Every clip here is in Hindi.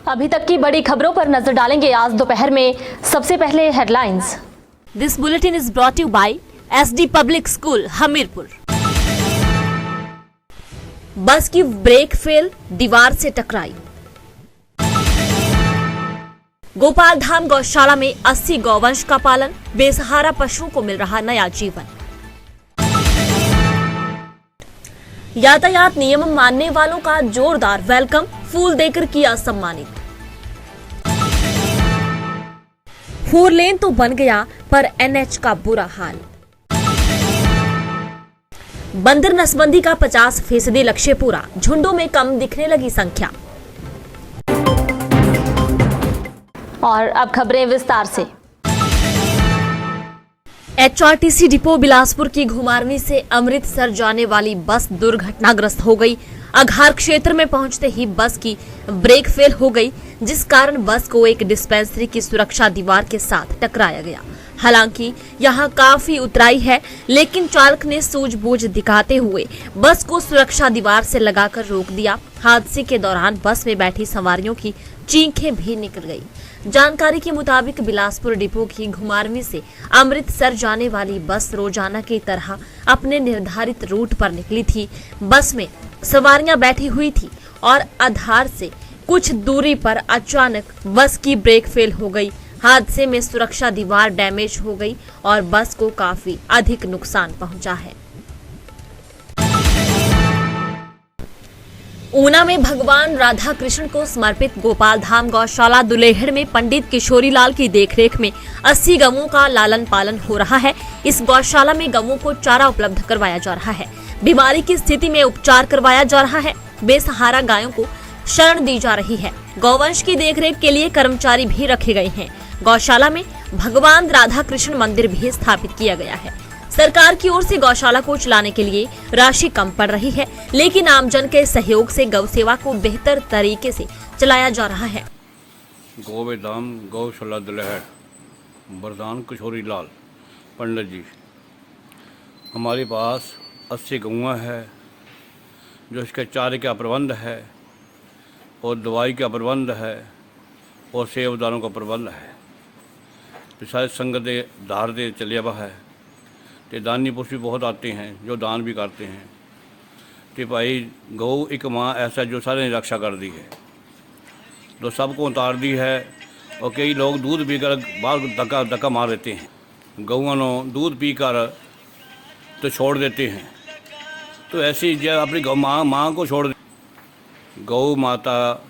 अभी तक की बड़ी खबरों पर नजर डालेंगे आज दोपहर में। सबसे पहले headlines. This bulletin is brought you by SD public school Hamirpur. Bus की ब्रेक फेल, दीवार से टकराई। गोपाल धाम गौशाला में 80 गौवंश का पालन, बेसहारा पशुओं को मिल रहा नया जीवन। यातायात नियम मानने वालों का जोरदार वेलकम, फूल देकर किया सम्मानित। 4 लेन तो बन गया पर एनएच का बुरा हाल। बंदर नसबंदी का 50% लक्ष्य पूरा, झुंडों में कम दिखने लगी संख्या। और अब खबरें विस्तार से। एचआरटीसी डिपो बिलासपुर की घुमारवी से अमृतसर जाने वाली बस दुर्घटनाग्रस्त हो गई। अघार क्षेत्र में पहुंचते ही बस की ब्रेक फेल हो गई, जिस कारण बस को एक डिस्पेंसरी की सुरक्षा दीवार के साथ टकराया गया। हालांकि यहां काफी उतराई है, लेकिन चालक ने सूझबूझ दिखाते हुए बस को सुरक्षा दीवार से लगाकर रोक दिया। हादसे के दौरान बस में बैठी सवारियों की चीखें भी निकल गई। जानकारी के मुताबिक बिलासपुर डिपो की घुमारवी से अमृतसर जाने वाली बस रोजाना की तरह अपने निर्धारित रूट पर निकली थी। बस में सवारियां बैठी हुई थी और आधार से कुछ दूरी पर अचानक बस की ब्रेक फेल हो गई। हादसे में सुरक्षा दीवार डैमेज हो गई और बस को काफी अधिक नुकसान पहुंचा है। ऊना में भगवान राधा कृष्ण को समर्पित गोपाल धाम गौशाला दुलेहड़ में पंडित किशोरी लाल की देखरेख में 80 गवों का लालन पालन हो रहा है। इस गौशाला में गवों को चारा उपलब्ध करवाया जा रहा है, बीमारी की स्थिति में उपचार करवाया जा रहा है, बेसहारा गायों को शरण दी जा रही है। गौवंश की देखरेख के लिए कर्मचारी भी रखे गए हैं। गौशाला में भगवान राधा कृष्ण मंदिर भी स्थापित किया गया है। सरकार की ओर से गौशाला को चलाने के लिए राशि कम पड़ रही है, लेकिन आमजन के सहयोग से गौ सेवा को बेहतर तरीके से चलाया जा रहा है। गोवेधाम गौशाला दुलेहड़ वरदान किशोरी लाल पंडित जी, हमारे पास 80 गौआं है, जो इसके चारे का प्रबंध है और दवाई का प्रबंध है और सेवदानों का प्रबंध है। सारे संगत दे धार दे चलिया हुआ है, तो दानी पुरुष भी बहुत आते हैं जो दान भी करते हैं। तो भाई गौ एक माँ ऐसा जो सारे ने रक्षा कर दी है, तो सबको उतार दी है। और कई लोग दूध पीकर बाहर धक्का मार देते हैं, गौओं को दूध पीकर तो छोड़ देते हैं। तो ऐसी जो अपनी गौ माँ को छोड़ दे। गौ माता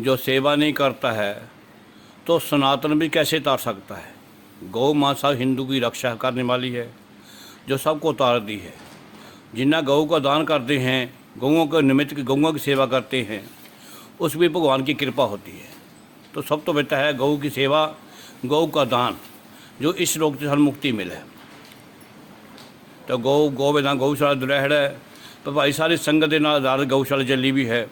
जो सेवा नहीं करता है तो सनातन भी कैसे उतार सकता है। गौ माँ सब हिंदू की रक्षा करने वाली है, जो सबको उतार दी है। जिन्ना गौ का दान करते हैं, गौओं के निमित्त गौओं की सेवा करते हैं, उस भी भगवान की कृपा होती है। तो सब तो बेहतर है गौ की सेवा, गौ का दान, जो इस रोग से हर मुक्ति मिले। तो गोवेधाम गौशाला दुलेहड़ है, तो भाई सारी संगत के नाल आधार गौशाला चली भी है।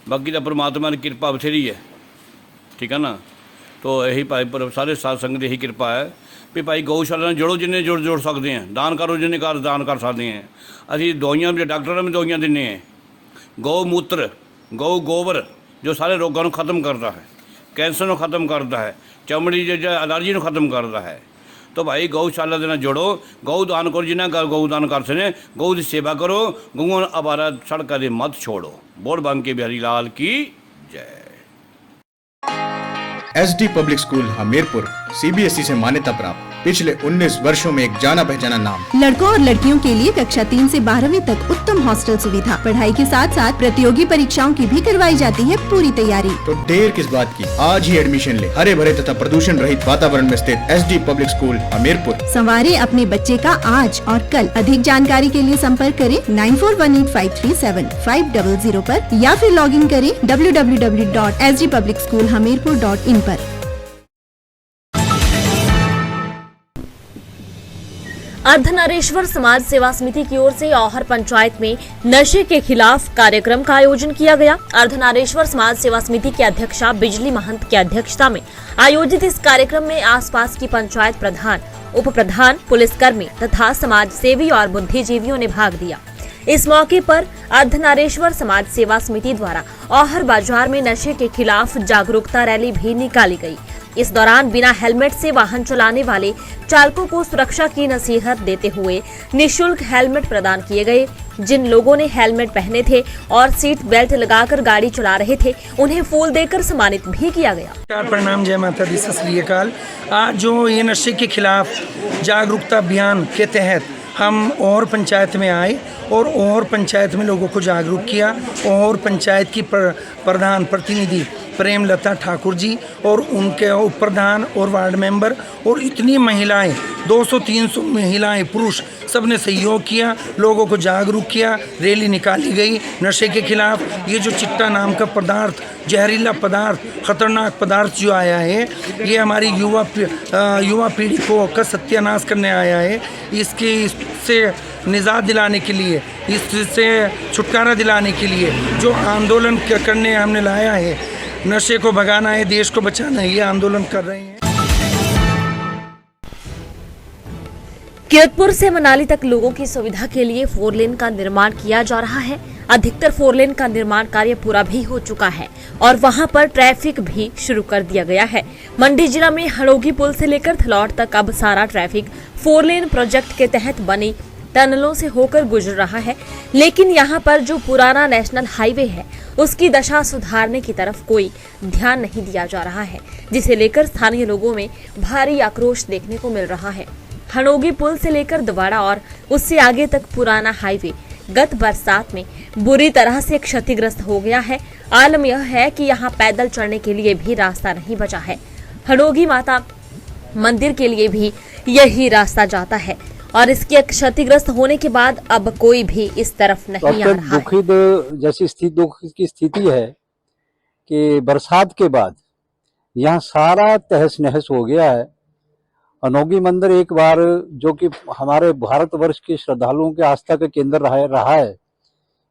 बाकी तो परमात्मा की कृपा बथेरी है, ठीक है ना। तो यही भाई पर सारे साध संगत यही कृपा है भी भाई गौशाला ने जोड़ो, जिन्हें जोड़ सकते हैं, दान करो जिन्हें दान कर सकते हैं। अभी दवाइयाँ भी डॉक्टर में दवाइयाँ देने हैं। गौ मूत्र, गौ गोबर जो सारे रोगों को खत्म करता है, कैंसर को खत्म करता है, चमड़ी जो एलर्जी को खत्म करता है। तो भाई गौशाला देना जोड़ो, गौ दान करो, जिन्हें गौ दान कर सकें, गौ की सेवा करो, गौ आवारा सड़क मत छोड़ो। बोल बांके बिहारी लाल की जय। SD public school Hamirpur CBSE से मान्यता प्राप्त, पिछले 19 वर्षों में एक जाना पहचाना नाम। लड़कों और लड़कियों के लिए कक्षा 3 से 12वीं तक उत्तम हॉस्टल सुविधा, पढ़ाई के साथ साथ प्रतियोगी परीक्षाओं की भी करवाई जाती है पूरी तैयारी। तो देर किस बात की, आज ही एडमिशन ले हरे भरे तथा प्रदूषण रहित वातावरण में स्थित एसडी पब्लिक स्कूल हमीरपुर। संवारे अपने बच्चे का आज और कल। अधिक जानकारी के लिए संपर्क करें 9418537500 पर या फिर लॉग इन करें www.sdpublicschoolhamirpur.in पर। अर्धनारेश्वर समाज सेवा समिति की ओर से औहर पंचायत में नशे के खिलाफ कार्यक्रम का आयोजन किया गया। अर्धनारेश्वर समाज सेवा समिति की अध्यक्षा बिजली महंत की अध्यक्षता में आयोजित इस कार्यक्रम में आसपास की पंचायत प्रधान, उप प्रधान, पुलिसकर्मी तथा समाज सेवी और बुद्धिजीवियों ने भाग लिया। इस मौके पर अर्धनारेश्वर समाज सेवा समिति द्वारा औहर बाजार में नशे के खिलाफ जागरूकता रैली भी निकाली गई। इस दौरान बिना हेलमेट से वाहन चलाने वाले चालकों को सुरक्षा की नसीहत देते हुए निःशुल्क हेलमेट प्रदान किए गए। जिन लोगों ने हेलमेट पहने थे और सीट बेल्ट लगाकर गाड़ी चला रहे थे, उन्हें फूल देकर सम्मानित भी किया गया। प्रणाम, जय माता दी, सत श्री अकाल। आज जो ये नशे के खिलाफ जागरूकता अभियान के तहत हम और पंचायत में आए और पंचायत में लोगों को जागरूक किया और पंचायत की प्रधान प्रतिनिधि प्रेमलता ठाकुर जी और उनके उप प्रधान और वार्ड मेंबर और इतनी महिलाएं 200-300 महिलाएं पुरुष सब ने सहयोग किया, लोगों को जागरूक किया। रैली निकाली गई नशे के खिलाफ। ये जो चिट्टा नाम का पदार्थ, जहरीला पदार्थ, खतरनाक पदार्थ जो आया है, ये हमारी युवा पीढ़ी को सत्यानाश करने आया है। इससे निजात दिलाने के लिए, इससे छुटकारा दिलाने के लिए जो आंदोलन करने हमने लाया है, नशे को भगाना है, देश को बचाना है, ये आंदोलन कर रहे हैं। किरतपुर से मनाली तक लोगों की सुविधा के लिए 4 लेन का निर्माण किया जा रहा है। अधिकतर 4 लेन का निर्माण कार्य पूरा भी हो चुका है और वहां पर ट्रैफिक भी शुरू कर दिया गया है। मंडी जिला में हड़ोगी पुल से लेकर थलौट तक अब सारा ट्रैफिक 4 लेन प्रोजेक्ट के तहत बनी टनलों से होकर गुजर रहा है। लेकिन यहाँ पर जो पुराना नेशनल हाईवे है, उसकी दशा सुधारने की तरफ कोई ध्यान नहीं दिया जा रहा है, जिसे लेकर स्थानीय लोगों में भारी आक्रोश देखने को मिल रहा है। हड़ोगी पुल से लेकर दवाड़ा और उससे आगे तक पुराना हाईवे गत बरसात में बुरी तरह से क्षतिग्रस्त हो गया है। आलम यह है कि यहाँ पैदल चलने के लिए भी रास्ता नहीं बचा है। हड़ोगी माता मंदिर के लिए भी यही रास्ता जाता है और इसके क्षतिग्रस्त होने के बाद अब कोई भी इस तरफ नहीं आ रहा है। दुखद जैसी दुख की स्थिति है कि बरसात के बाद यहाँ सारा तहस नहस हो गया है। हड़ोगी मंदिर एक बार जो कि हमारे भारतवर्ष के श्रद्धालुओं के आस्था का केंद्र रहा है,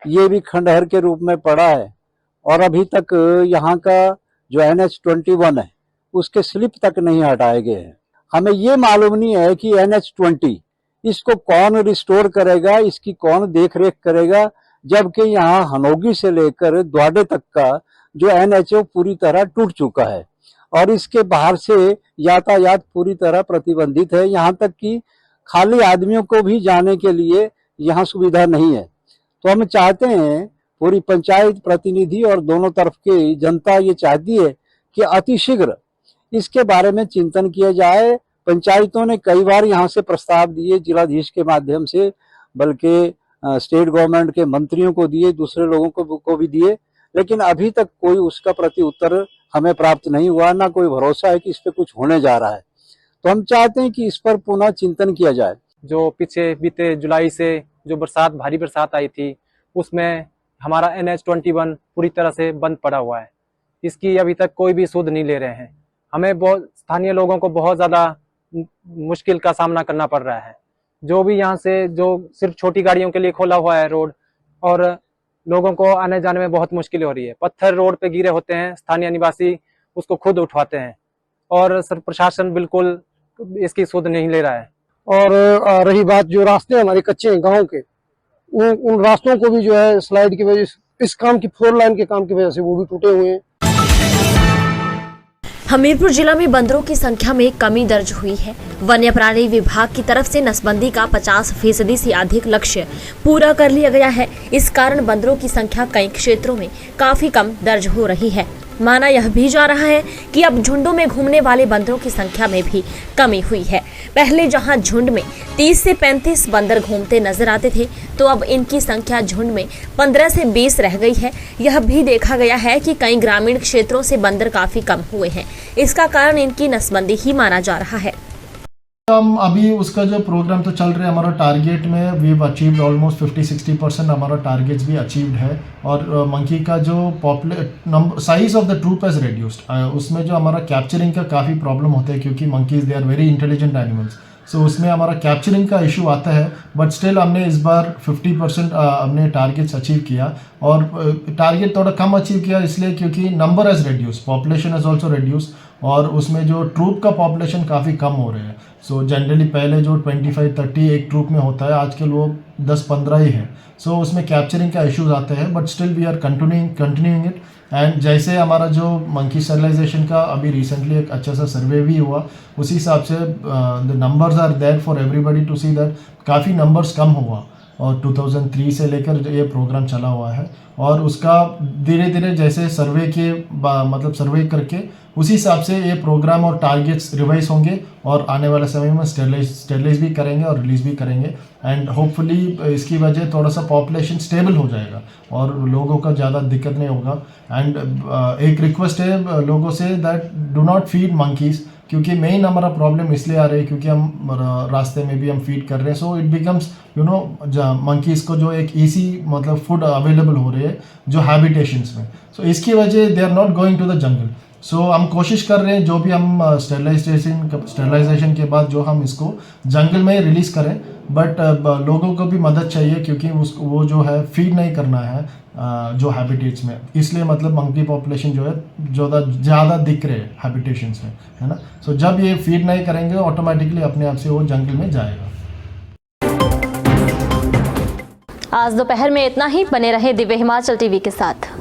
ये भी खंडहर के रूप में पड़ा है और अभी तक यहाँ का जो NH-21 है उसके स्लिप तक नहीं हटाए गए हैं। हमें ये मालूम नहीं है कि NH-20 इसको कौन रिस्टोर करेगा, इसकी कौन देख रेख करेगा, जबकि यहाँ हड़ोगी से लेकर द्वाड़े तक का जो NH है पूरी तरह टूट चुका है और इसके बाहर से यातायात पूरी तरह प्रतिबंधित है। यहाँ तक कि खाली आदमियों को भी जाने के लिए यहाँ सुविधा नहीं है। तो हम चाहते हैं, पूरी पंचायत प्रतिनिधि और दोनों तरफ की जनता ये चाहती है कि अतिशीघ्र इसके बारे में चिंतन किया जाए। पंचायतों ने कई बार यहाँ से प्रस्ताव दिए, जिलाधीश के माध्यम से, बल्कि स्टेट गवर्नमेंट के मंत्रियों को दिए, दूसरे लोगों को भी दिए, लेकिन अभी तक कोई उसका प्रति उत्तर हमें प्राप्त नहीं हुआ, ना कोई भरोसा है कि इस पे कुछ होने जा रहा है। तो हम चाहते हैं कि इस पर पुनः चिंतन किया जाए। जो पीछे बीते जुलाई से जो भारी बरसात आई थी, उसमें हमारा NH-21 पूरी तरह से बंद पड़ा हुआ है। इसकी अभी तक कोई भी सुध नहीं ले रहे हैं। हमें स्थानीय लोगों को बहुत ज़्यादा मुश्किल का सामना करना पड़ रहा है। जो भी यहाँ से जो सिर्फ छोटी गाड़ियों के लिए खोला हुआ है रोड, और लोगों को आने जाने में बहुत मुश्किल हो रही है। पत्थर रोड पे गिरे होते हैं, स्थानीय निवासी उसको खुद उठवाते हैं और प्रशासन बिल्कुल इसकी सुध नहीं ले रहा है। और रही बात जो रास्ते हमारे कच्चे हैं गांव के, उन रास्तों को भी जो है स्लाइड की वजह से, इस काम की 4 लाइन के काम की वजह से वो भी टूटे हुए हैं। हमीरपुर जिला में बंदरों की संख्या में कमी दर्ज हुई है। वन्य प्राणी विभाग की तरफ से नसबंदी का 50% से अधिक लक्ष्य पूरा कर लिया गया है। इस कारण बंदरों की संख्या कई क्षेत्रों में काफी कम दर्ज हो रही है। माना यह भी जा रहा है कि अब झुंडों में घूमने वाले बंदरों की संख्या में भी कमी हुई है। पहले जहां झुंड में 30 से 35 बंदर घूमते नजर आते थे, तो अब इनकी संख्या झुंड में 15 से 20 रह गई है। यह भी देखा गया है कि कई ग्रामीण क्षेत्रों से बंदर काफी कम हुए हैं। इसका कारण इनकी नसबंदी ही माना जा रहा है। हम अभी उसका जो प्रोग्राम तो चल रहा है, हमारा टारगेट में वी अचीव्ड ऑलमोस्ट 50-60% हमारा टारगेट्स भी अचीव्ड है। और मंकी का जो size of the troop has reduced, उसमें जो हमारा कैप्चरिंग का काफ़ी प्रॉब्लम होता है, क्योंकि monkeys they are very intelligent animals, so उसमें हमारा कैप्चरिंग का इशू आता है। बट स्टिल हमने इस बार 50% हमने टारगेट्स अचीव किया। और टारगेट थोड़ा कम अचीव किया इसलिए क्योंकि number has reduce, population has also reduce, और उसमें जो ट्रूप का पॉपुलेशन काफ़ी कम हो रहे हैं। सो जनरली पहले जो 25-30 एक ट्रूप में होता है, आजकल वो 10-15 ही है. सो उसमें कैप्चरिंग का इश्यूज आते हैं, but still we are continuing it. And जैसे हमारा जो मंकी स्टरलाइजेशन का अभी रिसेंटली एक अच्छा सा सर्वे भी हुआ, उसी हिसाब से the numbers are there for everybody to see that काफ़ी नंबर्स कम हुआ और 2003 से लेकर ये प्रोग्राम चला हुआ है. और उसका धीरे धीरे जैसे मतलब सर्वे करके उसी हिसाब से ये प्रोग्राम और टारगेट्स रिवाइज होंगे और आने वाले समय में स्टेरलाइज भी करेंगे और रिलीज़ भी करेंगे. एंड होपफुली इसकी वजह थोड़ा सा पॉपुलेशन स्टेबल हो जाएगा और लोगों का ज़्यादा दिक्कत नहीं होगा. एंड एक रिक्वेस्ट है लोगों say that do not feed monkeys, क्योंकि मेन हमारा प्रॉब्लम इसलिए आ रही है क्योंकि हम रास्ते में भी हम फीड कर रहे हैं. सो इट बिकम्स मंकीज़ को जो एक ईजी मतलब फूड अवेलेबल हो रहे हैं जो हैबिटेशंस में. सो इसकी वजह they are not going to the jungle. So हम कोशिश कर रहे हैं जो भी हम स्टेरलाइजेशन के बाद जो हम इसको जंगल में रिलीज़ करें, बट लोगों को भी मदद चाहिए क्योंकि उसको वो जो है फीड नहीं करना है जो हैबिटेट्स में. इसलिए मतलब मंकी पॉपुलेशन जो है ज़्यादा दिख रहे हैं हैबिटेशंस में, है ना. सो जब ये फीड नहीं करेंगे ऑटोमेटिकली अपने आप से वो जंगल में जाएगा. आज दोपहर में इतना ही. बने रहे दिव्य हिमाचल टीवी के साथ.